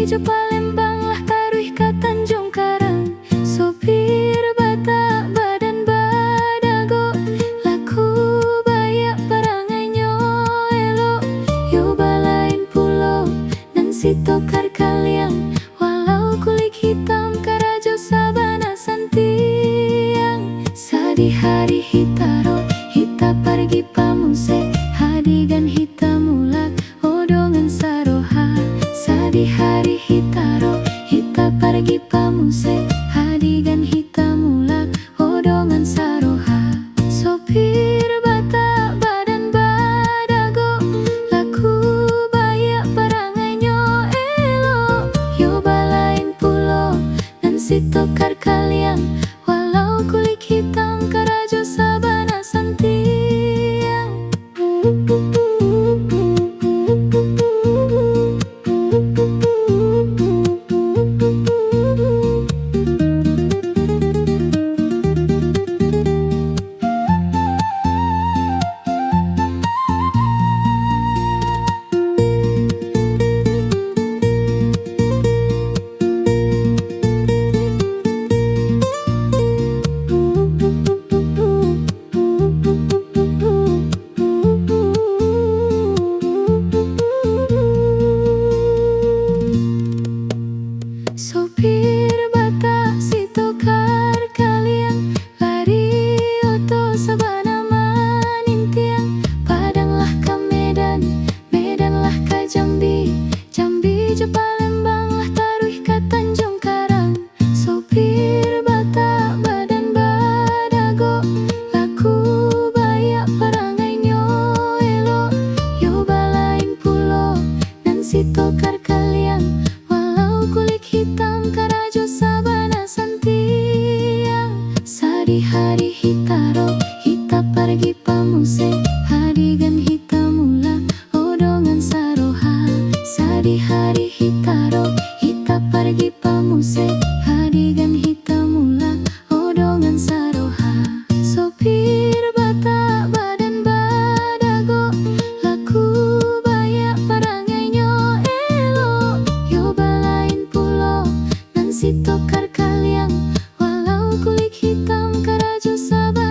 Jo Palembang lah taruh ka Tanjung Karang. Sopir bata badan badago, laku bayak paranganyo elo. Yo balain pulau nan sitokar kaliang, walau kulit hitam karajo sabana santiang. Sadi hari hitaro hita pergi pamuse, hadigan hita mulak odongan saroha. Sadi hari hitaro hita pergi pamuse, hadigan hita mulak odongan saroha. Sopir bata badan badago, laku bayak paranganyo elo. Yo balain pulau nan sitokar kaliang, walau kulit hitam karajo sabana santiang. Sopir bata sitokar kaliang, lari oto sabana manintiang. Padang lah ka Medan, Medan lah ka Jambi, Jambi Jo Palembang lah taruh ka Tanjung Karang. Sopir bata badan badago, laku bayak paranganyo elo. Yo balain pulau nan sitokar kaliang, walau kulit hitam karajo sabana santiang. Sadi hari hitaro hita pergi pamuse, hadigan hita mulak odongan saroha. Sadi hari hitaro hita pergi pamuse, hadigan hita mulak odongan saroha. Sopir bata badan badago, laku bayak paranganyo elo. Yo balain pulau nan sitokar kaliang, walau kulit hitam karajo sabana